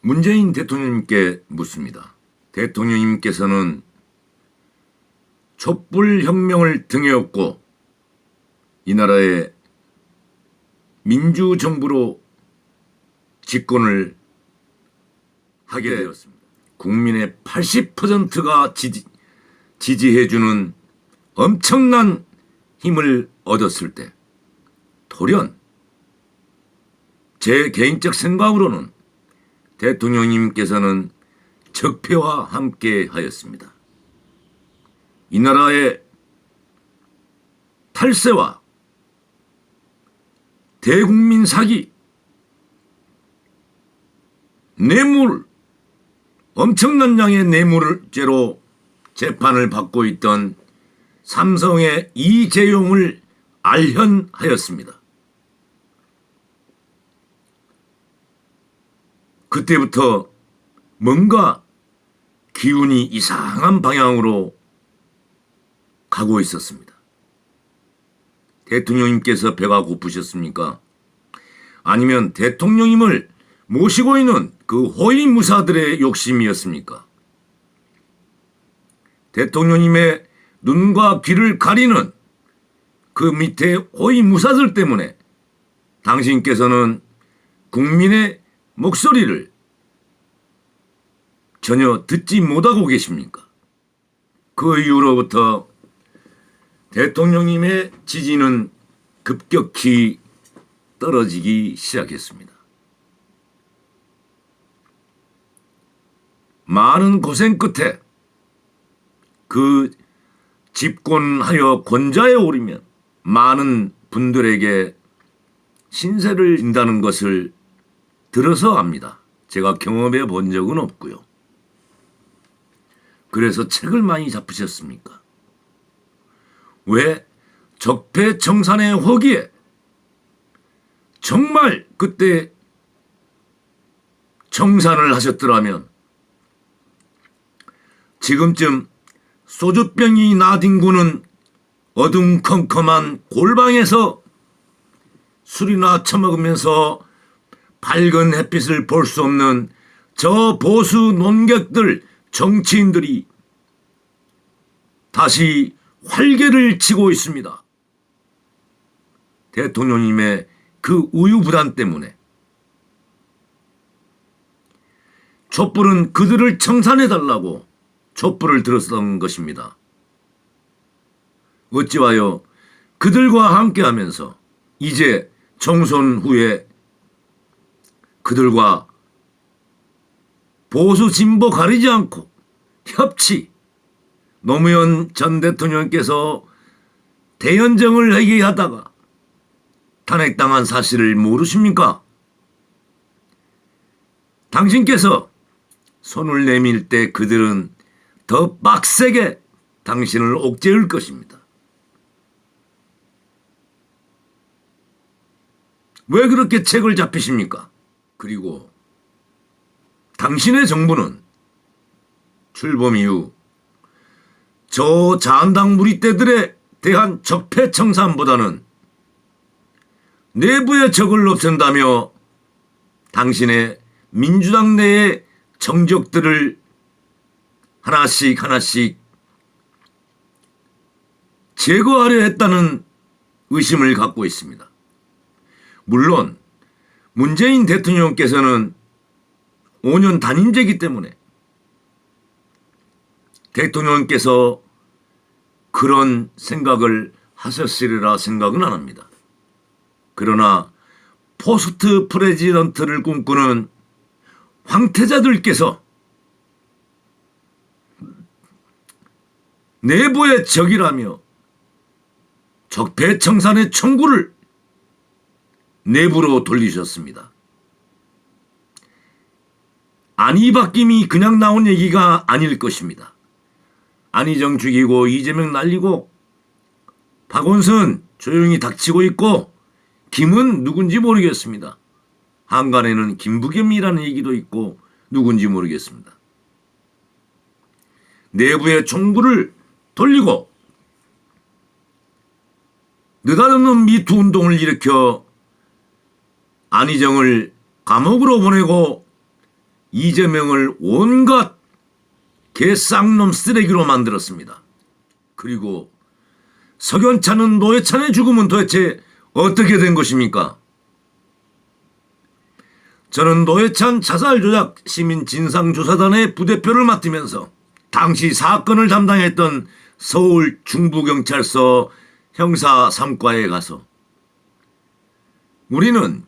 문재인 대통령님께 묻습니다. 대통령님께서는 촛불혁명을 등에 업고 이 나라의 민주정부로 집권을 하게 되었습니다. 국민의 80%가 지지해주는 엄청난 힘을 얻었을 때 돌연 제 개인적 생각으로는 대통령님께서는 적폐와 함께 하였습니다. 이 나라의 탈세와 대국민 사기, 뇌물, 엄청난 양의 뇌물죄로 재판을 받고 있던 삼성의 이재용을 알현하였습니다. 그때부터 뭔가 기운이 이상한 방향으로 가고 있었습니다. 대통령님께서 배가 고프셨습니까? 아니면 대통령님을 모시고 있는 그 호위무사들의 욕심이었습니까? 대통령님의 눈과 귀를 가리는 그 밑에 호위무사들 때문에 당신께서는 국민의 목소리를 전혀 듣지 못하고 계십니까? 그 이후로부터 대통령님의 지지는 급격히 떨어지기 시작했습니다. 많은 고생 끝에 그 집권하여 권좌에 오르면 많은 분들에게 신세를 진다는 것을 들어서 압니다. 제가 경험해 본 적은 없고요. 그래서 책을 많이 잡으셨습니까? 왜 적폐청산의 허기에 정말 그때 청산을 하셨더라면 지금쯤 소주병이 나뒹구는 어둠컴컴한 골방에서 술이나 처먹으면서 밝은 햇빛을 볼 수 없는 저 보수 논객들, 정치인들이 다시 활개를 치고 있습니다. 대통령님의 그 우유부단 때문에. 촛불은 그들을 청산해달라고 촛불을 들었던 것입니다. 어찌하여 그들과 함께하면서 이제 총선 후에 그들과 보수 진보 가리지 않고 협치, 노무현 전 대통령께서 대연정을 회개하다가 탄핵당한 사실을 모르십니까? 당신께서 손을 내밀 때 그들은 더 빡세게 당신을 옥죄할 것입니다. 왜 그렇게 책을 잡히십니까? 그리고 당신의 정부는 출범 이후 저 자한당 무리떼들에 대한 적폐청산보다는 내부의 적을 없앤다며 당신의 민주당 내의 정적들을 하나씩 하나씩 제거하려 했다는 의심을 갖고 있습니다. 물론 문재인 대통령께서는 5년 단임제이기 때문에 대통령께서 그런 생각을 하셨으리라 생각은 안 합니다. 그러나 포스트 프레지던트를 꿈꾸는 황태자들께서 내부의 적이라며 적폐청산의 청구를 내부로 돌리셨습니다. 안희바뀜이 그냥 나온 얘기가 아닐 것입니다. 안희정 죽이고 이재명 날리고 박원순 조용히 닥치고 있고 김은 누군지 모르겠습니다. 한간에는 김부겸이라는 얘기도 있고 누군지 모르겠습니다. 내부의 총구를 돌리고 느닷없는 미투 운동을 일으켜 안희정을 감옥으로 보내고 이재명을 온갖 개쌍놈 쓰레기로 만들었습니다. 그리고 석연찮은 노회찬의 죽음은 도대체 어떻게 된 것입니까? 저는 노회찬 자살 조작 시민 진상조사단의 부대표를 맡으면서 당시 사건을 담당했던 서울 중부경찰서 형사 3과에 가서 우리는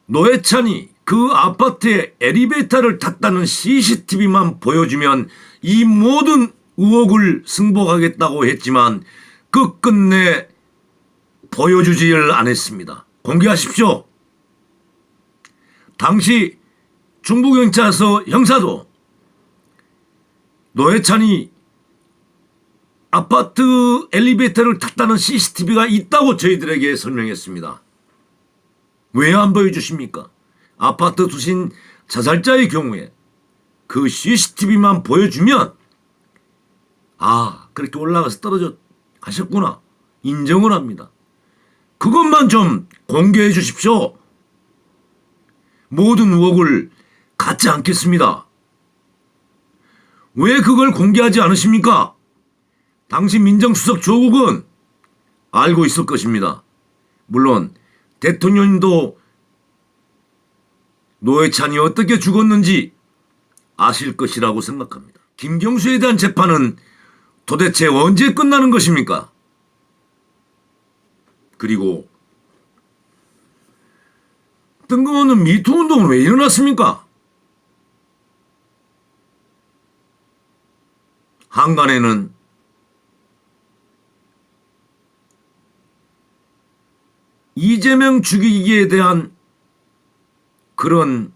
노회찬이 그 아파트에 엘리베이터를 탔다는 CCTV만 보여주면 이 모든 의혹을 승복하겠다고 했지만 끝끝내 보여주지를 않았습니다. 공개하십시오. 당시 중부경찰서 형사도 노회찬이 아파트 엘리베이터를 탔다는 CCTV가 있다고 저희들에게 설명했습니다. 왜 안 보여주십니까? 아파트 투신 자살자의 경우에 그 CCTV만 보여주면 그렇게 올라가서 떨어져 가셨구나 인정을 합니다. 그것만 좀 공개해 주십시오. 모든 의혹을 갖지 않겠습니다. 왜 그걸 공개하지 않으십니까? 당시 민정수석 조국은 알고 있을 것입니다. 물론 대통령님도 노회찬이 어떻게 죽었는지 아실 것이라고 생각합니다. 김경수에 대한 재판은 도대체 언제 끝나는 것입니까? 그리고 뜬금없는 미투 운동은 왜 일어났습니까? 한간에는 이재명 죽이기에 대한 그런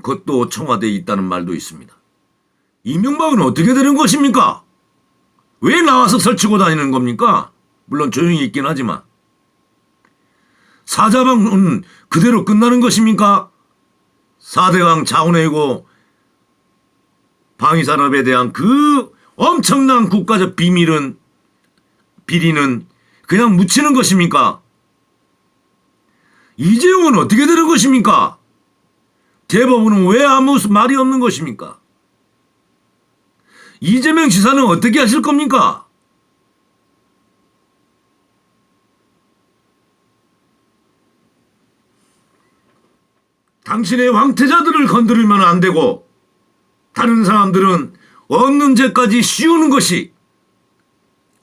것도 청와대에 있다는 말도 있습니다. 이명박은 어떻게 되는 것입니까? 왜 나와서 설치고 다니는 겁니까? 물론 조용히 있긴 하지만 사자방은 그대로 끝나는 것입니까? 4대강 자원외고 방위산업에 대한 그 엄청난 국가적 비리는 그냥 묻히는 것입니까? 이재용은 어떻게 되는 것입니까? 대법원은 왜 아무 말이 없는 것입니까? 이재명 지사는 어떻게 하실 겁니까? 당신의 황태자들을 건드리면 안 되고 다른 사람들은 없는 죄까지 씌우는 것이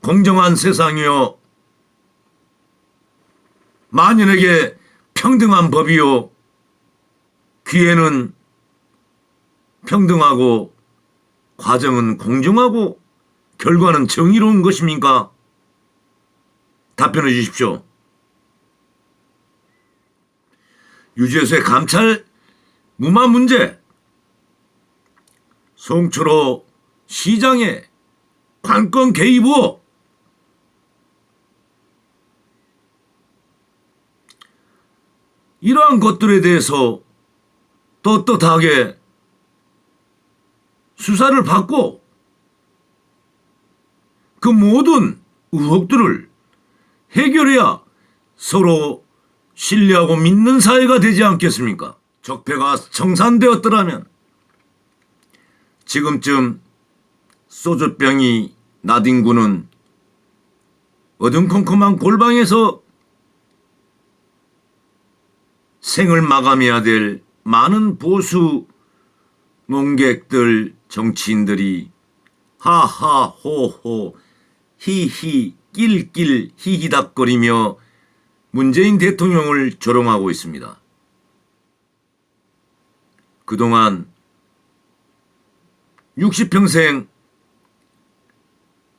공정한 세상이요 만연에게 평등한 법이요 기회는 평등하고 과정은 공정하고 결과는 정의로운 것입니까? 답변해 주십시오. 유재수의 감찰 무마 문제, 송철호 시장의 관건 개입 의혹, 이러한 것들에 대해서 떳떳하게 수사를 받고 그 모든 의혹들을 해결해야 서로 신뢰하고 믿는 사회가 되지 않겠습니까? 적폐가 청산되었더라면 지금쯤 소주병이 나뒹구는 어둠컴컴한 골방에서 생을 마감해야 될 많은 보수 농객들, 정치인들이 하하 호호 히히 낄낄 히히닥거리며 문재인 대통령을 조롱하고 있습니다. 그동안 60평생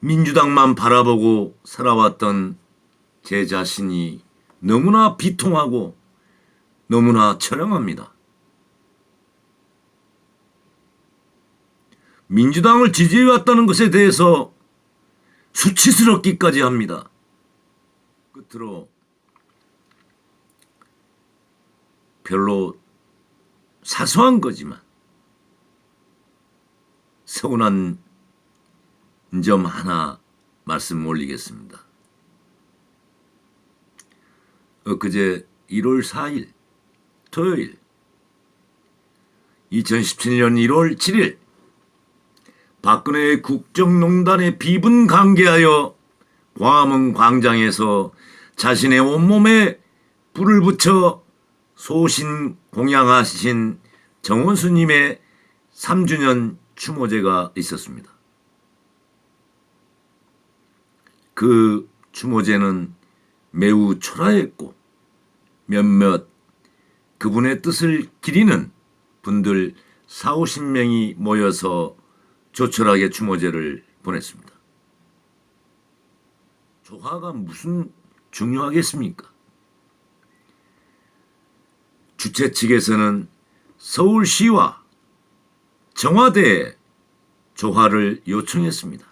민주당만 바라보고 살아왔던 제 자신이 너무나 비통하고 너무나 처량합니다. 민주당을 지지해왔다는 것에 대해서 수치스럽기까지 합니다. 끝으로 별로 사소한 거지만 서운한 점 하나 말씀 올리겠습니다. 엊그제 1월 4일 토요일 2017년 1월 7일 박근혜 국정농단에 비분강개하여 광화문 광장에서 자신의 온몸에 불을 붙여 소신 공양하신 정원수님의 3주년 추모제가 있었습니다. 그 추모제는 매우 초라했고 몇몇 그분의 뜻을 기리는 분들 40~50명이 모여서 조촐하게 추모제를 보냈습니다. 조화가 무슨 중요하겠습니까? 주최 측에서는 서울시와 청와대에 조화를 요청했습니다.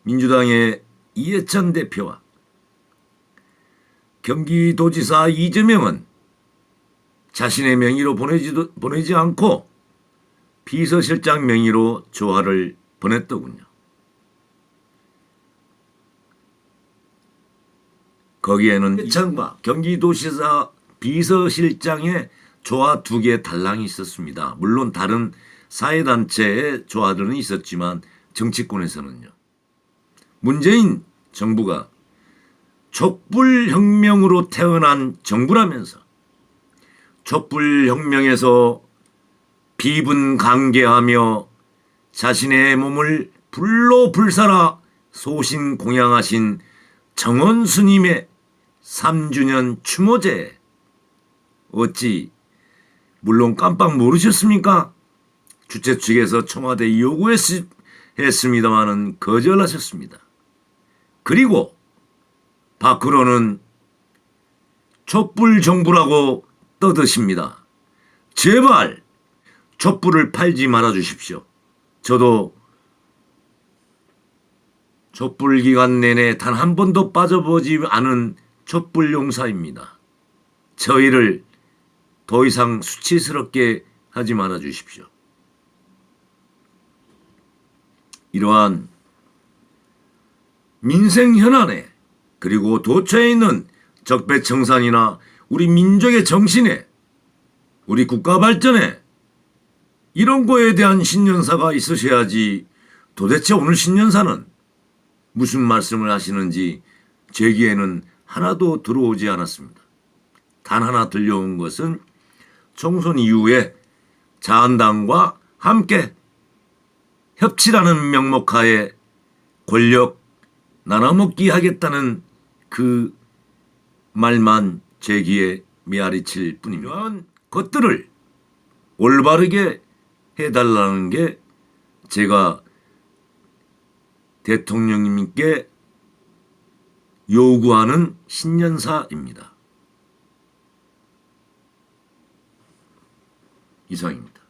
민주당의 이해찬 대표와 경기도지사 이재명은 자신의 명의로 보내지 않고 비서실장 명의로 조화를 보냈더군요. 거기에는 이해찬과 경기도지사 비서실장의 조화 2개의 달랑이 있었습니다. 물론 다른 사회단체의 조화들은 있었지만 정치권에서는요. 문재인 정부가 촛불혁명으로 태어난 정부라면서 촛불혁명에서 비분강개하며 자신의 몸을 불로 불살아 소신 공양하신 정원수님의 3주년 추모제 어찌 물론 깜빡 모르셨습니까? 주최 측에서 청와대에 요구했습니다마는 거절하셨습니다. 그리고 밖으로는 촛불 정부라고 떠드십니다. 제발 촛불을 팔지 말아 주십시오. 저도 촛불 기간 내내 단 한 번도 빠져보지 않은 촛불 용사입니다. 저희를 더 이상 수치스럽게 하지 말아 주십시오. 이러한 민생 현안에 그리고 도처에 있는 적폐청산이나 우리 민족의 정신에 우리 국가 발전에 이런 거에 대한 신년사가 있으셔야지 도대체 오늘 신년사는 무슨 말씀을 하시는지 제 귀에는 하나도 들어오지 않았습니다. 단 하나 들려온 것은 총선 이후에 자한당과 함께 협치라는 명목하에 권력 나눠먹기 하겠다는 그 말만 제 귀에 메아리칠 뿐입니다. 이러한 것들을 올바르게 해달라는 게 제가 대통령님께 요구하는 신년사입니다. 이상입니다.